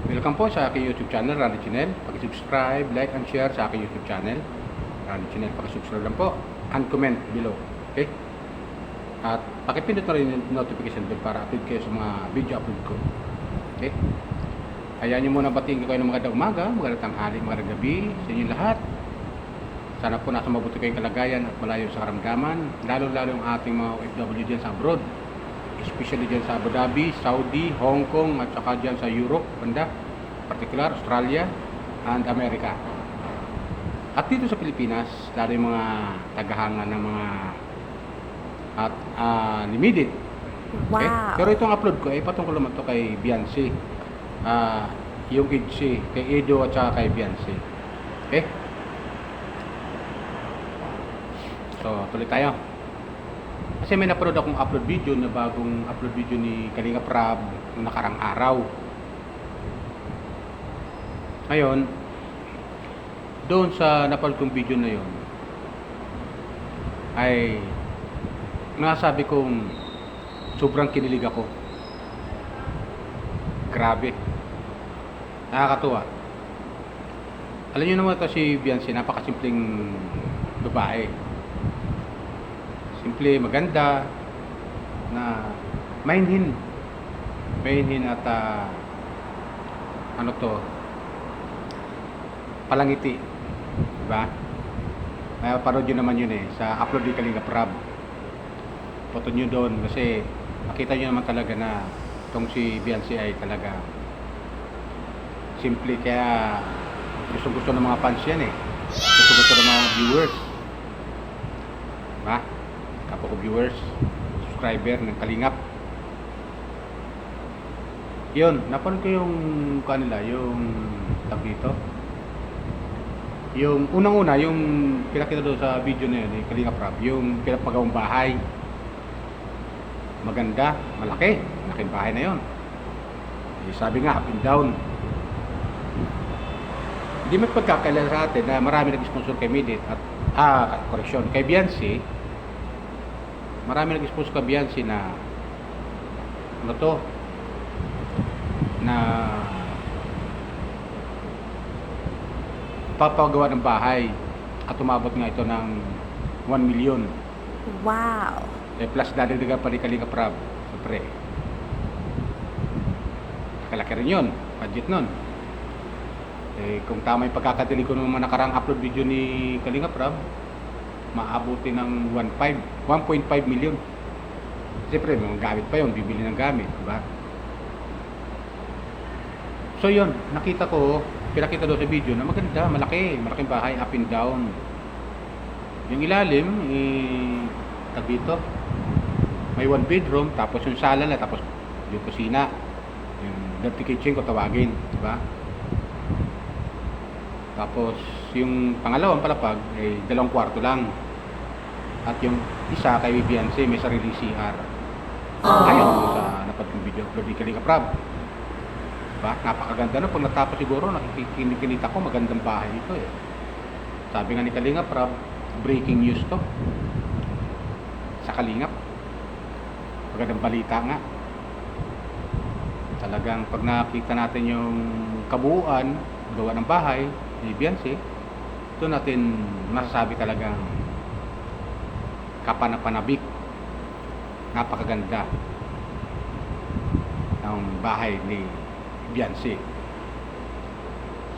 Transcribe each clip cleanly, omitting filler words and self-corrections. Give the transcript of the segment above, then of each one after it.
Welcome po sa aking YouTube channel, Randy Chinel. Pag-subscribe, like, and share sa aking YouTube channel, Randy Chinel. Pag-subscribe lang po and comment below. Okay? At pakipindot na rin yung notification bell para update kayo sa mga video upload ko. Okay? Hayaan nyo muna batiin kayo ng magandang umaga, magandang tanghali, magandang gabi sa inyo lahat. Sana po nasa mabuti kayong kalagayan at malayo sa karamdaman, lalo-lalo yung ating mga OFW dyan sa abroad, especially dyan sa Abu Dhabi, Saudi, Hong Kong, at saka dyan sa Europe, banda, particular, Australia, and America. At dito sa Pilipinas, lalo yung mga tagahanga ng mga limited. Okay? Wow. Pero itong upload ko ay patungkol naman to kay Beyonce. Yung Idsi, kay Edo at saka kay Beyonce. Okay? So, tuloy tayo. Kasi may napanood akong upload video na bagong upload video ni Kalinga Prab noong nakarang araw. Ngayon, doon sa napanood kong video na yon ay nasabi kong sobrang kinilig ako. Grabe. Nakakatuwa. Alam niyo naman ito si Beyonce, napakasimpleng babae. Simple, maganda, na mainhin at palangiti, diba? May parod yun naman yun sa upload ni Kalinga Prab. Foto nyo doon kasi makita nyo naman talaga na itong si Beyonce ay talaga simple, kaya gusto ng mga fans yan gusto ng mga viewers, diba? Kapag ko viewers, subscriber ng Kalingap. Yun, napanood ko yung kanila, yung tag dito. Yung unang-una, yung pinakita doon sa video na yun, Kalingap Prab, yung pinapagawang bahay. Maganda, malaki, malaking bahay na yun. Sabi nga, up and down. Hindi may pagkakaila sa atin na marami nag-sponsor kay Midit at, kay Beyonce. Marami nag-expose ka Beyonce na na papagawa ng bahay at umabot nga ito ng 1 million. Wow. Plus dadagdagan pa rin Kalinga Prab, siyempre kalaki rin yun, budget nun. Kung tama yung pagkakadilig ko ng mga nakarang upload video ni Kalinga Prab, maabuti ng 1.5 million. Siyempre, mga gamit pa yun, bibili ng gamit, diba? So yun, pinakita doon sa video na maganda, malaking bahay, up and down. Yung ilalim, tag dito, may 1 bedroom, tapos yung sala na, tapos yung kusina, yung dirty kitchen ko tawagin, diba? Tapos yung pangalawang palapag ay 2 kwarto lang. At yung isa kay Beyonce may sarili CR. Ayun sa napanood yung video upload ni Kalinga Prab. Diba? Napakaganda na. Pag natapos siguro nakikinita ko, magandang bahay ito Sabi nga ni Kalinga Prab, breaking news to sa Kalingap. Magandang balita nga. Talagang pag nakita natin yung kabuuan gawa ng bahay ni Beyonce, ito natin masasabi talagang kapanapanabik, napakaganda ng bahay ni Beyonce.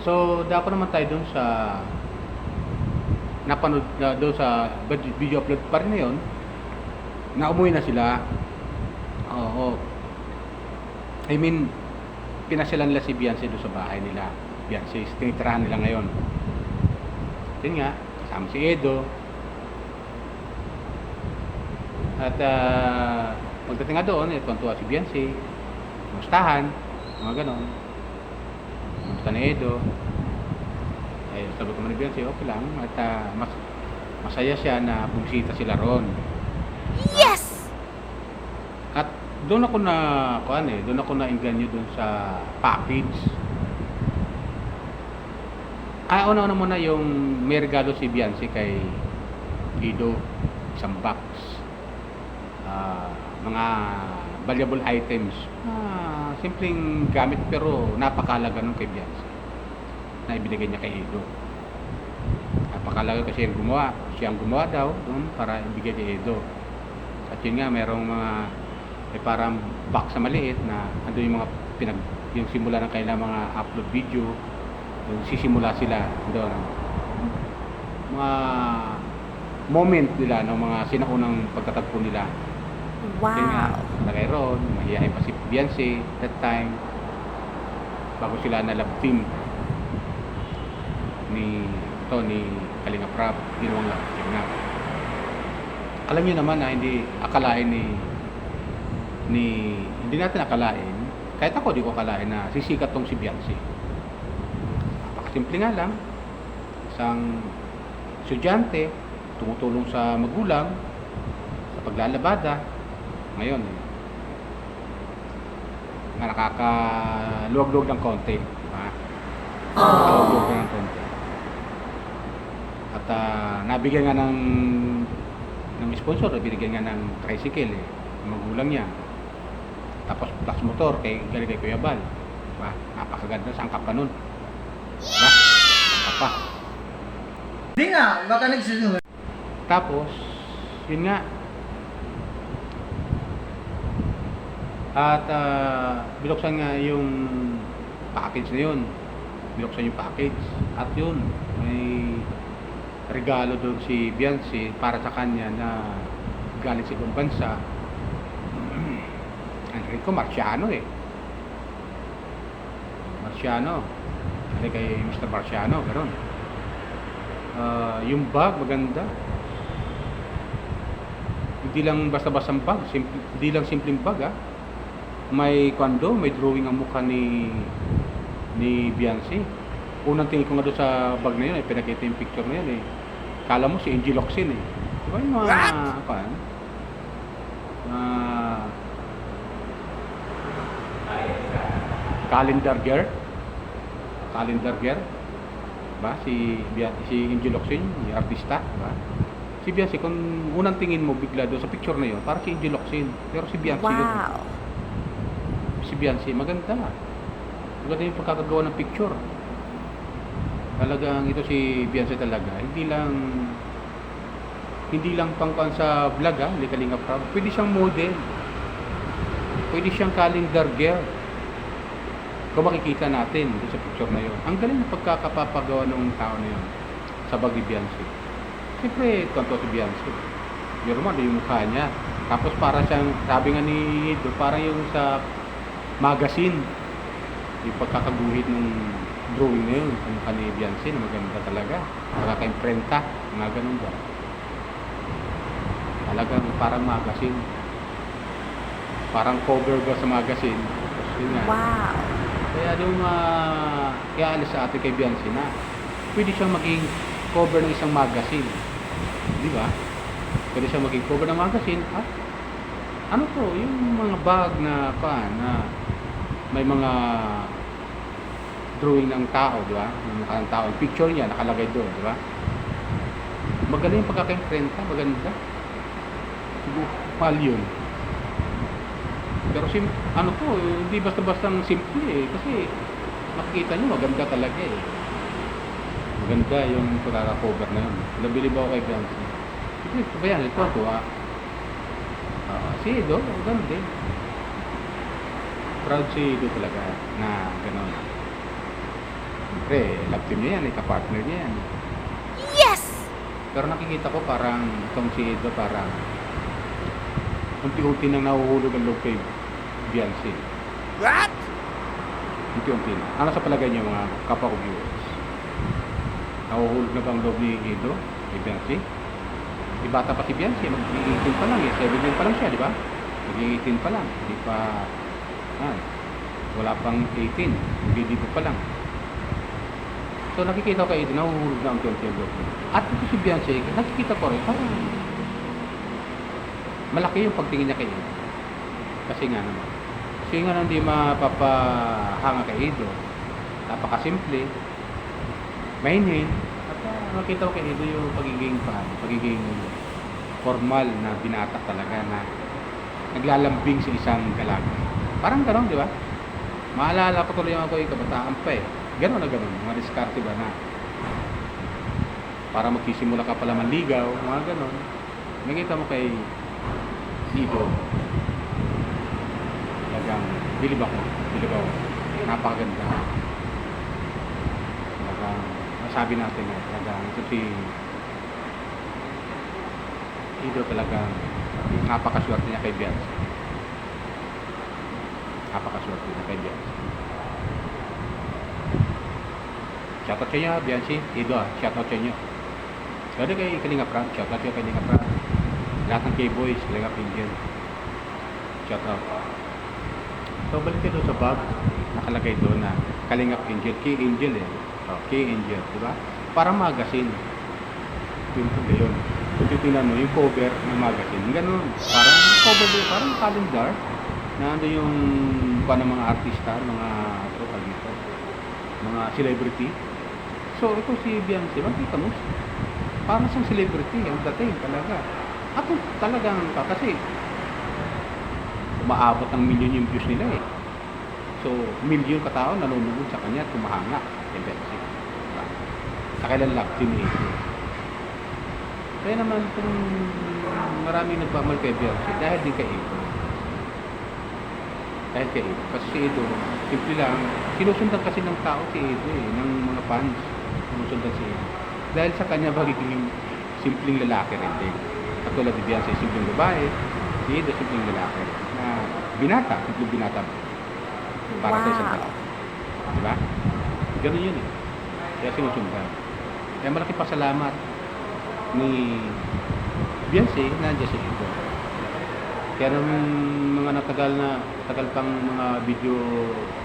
So dako naman tayo dun sa napanood doon sa video upload pa rin na yun, na umuwi na sila. Oo, I mean, pinasyalan nila si Beyonce doon sa bahay nila. Beyonce, tinitirahan nila ngayon. Yun nga, kasama si Edo. At pagdating nga doon, tuwan-tuwa si Beyonce, kumustahan, mga ganon. Kumusta na Edo. Sabi ko man ni Beyonce, okay lang. At masaya siya na bumisita sila ron. Yes! At doon ako na-engganyo doon sa package. Una muna yung may regalo si Beyonce kay Edo, isang box. Mga valuable items. Simpleng gamit pero napakalaga nung kay Beyonce na ibinigay niya kay Edo. Napakalaga kasi yung gumawa. Siya ang gumawa daw doon para ibigay kay Edo. At yun nga, merong mga parang box na maliit na ando yung mga yung simula ng kailang mga upload video. Yung sisimula sila doon. Mga moment nila ng mga sinaunang pagtatagpo nila. Yun nga, Wow. nalagay ron, mahihayin pa si Beyonce that time bago sila na love team ni Kalinga Prab, ginawang love team na. Alam niyo naman na hindi akalain hindi natin akalain, kahit ako di ko akalain na sisikat tong si Beyonce. Simple nga lang, isang estudyante tumutulong sa magulang sa paglalabada ngayon nga nakakaluwag-luwag ng konti, nakakaluwag-luwag ng konti at nabigyan nga ng sponsor, binigyan nga ng tricycle ng magulang niya, tapos plus motor galing kay Kuya Bal, diba? Napakaganda, sangkap pa nun, diba? Sangkap pa. Hindi nga, baka nagsusunod. Tapos, yun nga. At binuksan nga yung package na yun. Binuksan yung package. At yun, may regalo doon si Beyonce para sa kanya na galing sa ibang bansa. Enrico Marciano Marciano. Ano kay Mr. Marciano, gano'n. Yung bag maganda, hindi lang basta-bastang bag, hindi lang simpleng bag, may drawing ang mukha ni Beyonce. Unang tingin ko nga doon sa bag na yun, pinakita yung picture na yun kala mo si Angie Locsin diba yung mga calendar girl ba si Angie Locsin, yung artista, ba? Si Beyonce, kung unang tingin mo bigla doon sa picture na 'yon, para si Angie Locsin, pero si Beyonce yun. Wow. Si Beyonce, maganda yung pagkakagawa ng picture. Talagang ito si Beyonce talaga, hindi lang pangpan sa vlog, ni Kalinga Prab. Pwede siyang model, pwede siyang calendar girl. Kung makikita natin doon sa picture na yun, ang galing ng pagkakapapagawa ng tao na yun sa bag ni Beyonce. Siyempre, tonto si Beyonce. Pero man, yung mukha niya. Tapos para siyang, sabi nga ni Edo, parang yung sa magazine, yung pagkakaguhit ng drawing na yun, sa mukha ni Beyonce, na maganda talaga. Pagkaka-imprenta, mga ganun ba. Talagang parang magazine. Parang cover ba sa magazine. Tapos yun nga. Wow. Kaya yung iaalis sa atin kay Beyonce na pwede siyang maging cover ng isang magazine. Di ba? Pwede siyang maging cover ng magazine. Ano to? Yung mga bag na may mga drawing ng tao, di ba? Ng mukha ng tao. Yung picture niya nakalagay doon, di ba? Magaling yung pagkaka-imprenta, maganda. Siguro, mahal yun. Pero hindi basta-bastang simple kasi makikita nyo maganda talaga maganda yung pagkaka-cover na yun. Nabili ba ako kay Beyonce? Ito ba yan? Ito ako si Edo, maganda din. Proud si Edo talaga na gano'n. Siyempre, love team niya yan, kapartner niya yan. Yes! Pero nakikita ko parang itong si Edo parang unti-unti nang nahuhulog ang loob kay Beyonce. What? Unti-unti na. Ano sa palagay niyo mga kapwa ko viewers? Nahuhulog na ba ang loob ni Edo kay Beyonce? Di bata pa si Beyonce, mag-18 pa lang 17 pa lang siya, di ba? Mag-18 pa lang, hindi pa wala pang 18, hindi pa lang. So nakikita ko kay Edo, nahuhulog na ang unti-unti ang loob niya. At ito si Beyonce, nakikita ko rin, parang malaki yung pagtingin niya kay Edo. Kasi nga hindi mapapahanga kay Edo. Napakasimple, mahinhin, at makita ko kay Edo yung pagiging formal na binata talaga na naglalambing sa isang dalaga. Parang gano'n, di ba? Maalala ko tuloy ako yung kabataan pa eh. Gano'n na gano'n, mga diskarte ba na. Para magsisimula ka pala manligaw, mga gano'n. Nakita mo kay Ido. Talagang bilib ako. Napakaganda. Talagang masabi natin na talagang ito si Ido talagang napakaswerte niya kay Beyonce. Napakaswerte niya kay Beyonce. Shoutout sa inyo, Beyonce, Ido, shoutout sa inyo. Ganda kay Kalinga Prab, shoutout sa Kalinga Prab. Lahat ng K-Boys, Kalinga Angel. Shoutout. So, balik kayo doon sa bag. Nakalagay doon na Kalinga Angel, K-Angel eh. Oh, K-Angel, di ba? Parang magazine. Yung pag yun. Kung titignan mo, yung cover ng magazine, ganun. Parang cover doon, parang calendar. Na ano yung ng mga artista, mga dito, mga celebrity. So, ito si Beyonce, makita mo, parang siyang celebrity, ang dating talaga. At talagang, kasi, umaabot ng milyon yung views nila eh. So, milyon katao nanonood sa kanya at kumahanga kay Beyonce. Diba? Sa kailan love team eh. Kaya naman, kung maraming nagpamahal kay Beyonce, dahil din kay Ito. Dahil kay Ito. Kasi si Ito, simple lang, sinusundan kasi ng tao si Ito eh, ng mga fans. Sinusundan si Ito. Dahil sa kanya, magiging simpleng lalaki rin din. Katulad ni Beyonce, simpleng babae, si Ito, simpleng lalaki. Na binata, simpleng binata. Para sa isang tao. Diba? Ganun yun eh. Kaya sinusundan. Kaya malaking pasalamat ni Beyonce, nandiyan si Ito. Kaya nung mga tagal pang mga video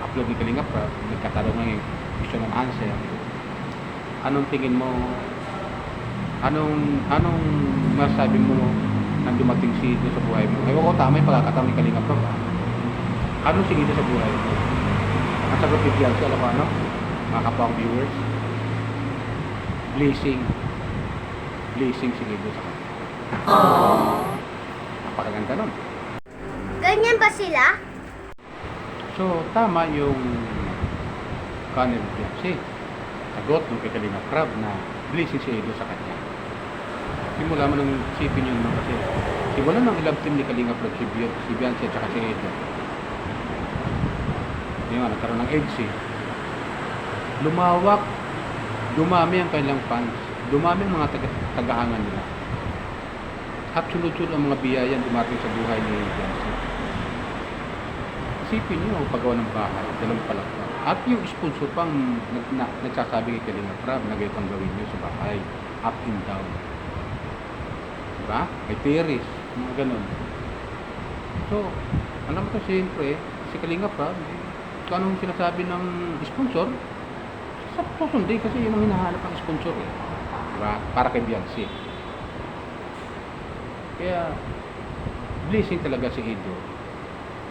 upload ni Kalinga Prab, nagkatanong ng question and answer. Anong tingin mo? Anong masasabi mo nang dumating si Ito sa buhay mo? Ewan ko tama yung pagkakataon ni Kalinga Prab. Anong si Ito sa buhay mo? Ang sagot ni Beyonce, alam mo ano? Mga kapawang viewers, blessing si Ito sa kanya. Napakaganda nun. Ganyan ba sila? So, tama yung kanin ni Beyonce. Sagot ng kay Kalinga Prab na blessing si Ito sa kanya. Simula mo nang isipin yun no? Kasi simula ng ilang team ni Kalinga Prab si Beyonce at saka si Ito. Yung nagkaroon ng EDC. Lumawak, dumami ang kanilang fans. Dumami ang mga tagahangan nila. At sunod-sunod ang mga biyayan dumating sa buhay ni Beyonce. Isipin nyo, paggawa ng bahay, dalawang palakpak. At yung sponsor pang nagsasabi kay Kalinga Prab na gayong gawin nyo sa bahay, up and down. Diba? May terrace, mga ganun. So, alam mo ito, siyempre, si Kalinga Prab, kung anong sinasabi ng sponsor, susundin kasi yun ang hinahanap ng sponsor eh. Diba? Para kay Beyonce. Kaya, blessing talaga si Ito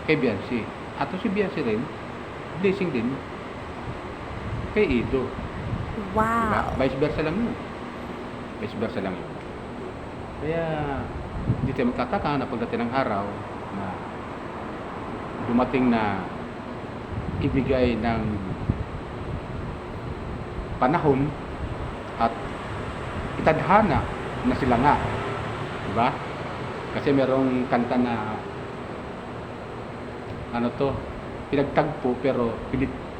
kay Beyonce. At si Beyonce rin, blessing din kay Ito. Wow. Diba? Vice versa lang yun. Vice versa lang yun. Kaya, hindi tayo magtataka na pagdating ng araw na dumating na ibigay ng panahon at itadhana na sila nga. Diba? Kasi merong kanta na ano to, pinagtagpo pero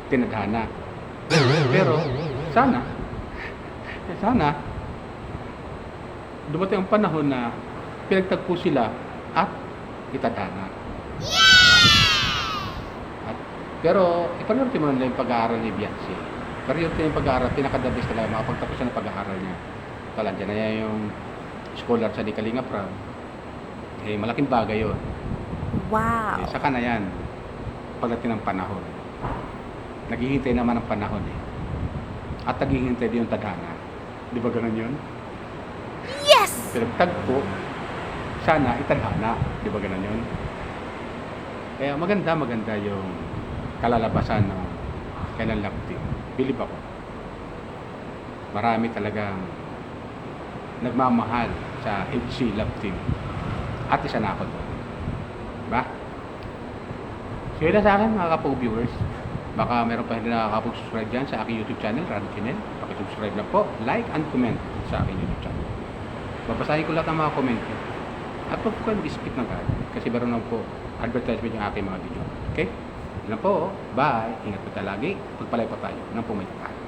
tinadhana. Pero sana dumating ang panahon na pinagtagpo sila at itadhana. Pero ipanood mo na yung pag-aaral ni Beyonce. Pero yung pag-aaral, pinakadabis talaga makapagtapos na ng pag-aaral niya. Talad dyan na yung scholar sa Kalinga Prab. Eh, malaking bagay yun. Wow. Eh, saka na yan, pagdating ng panahon. Naghihintay naman ang panahon eh. At naghihintay din yung tadhana. Di ba ganun yun? Yes! Pinagtagpo, sana itadhana. Di ba ganun yun? Kaya maganda yung kalalabasan ng kailan love team. Bilib ako. Marami talagang nagmamahal sa HC love team. At isa na ako doon. Diba? So yun lang sa akin mga Kapo viewers. Baka meron pa hindi nakakapag-subscribe dyan sa aking YouTube channel, Randy Chinel. Pakisubscribe lang po, like and comment sa aking YouTube channel. Babasahin ko lahat ng mga comment nyo. At huwag po kayong skip ng card kasi meron lang po advertisement yung aking mga video. Okay? Yun lang po. Bye. Ingat po tayo lagi. Pagpalay po tayo ng pumaypakan.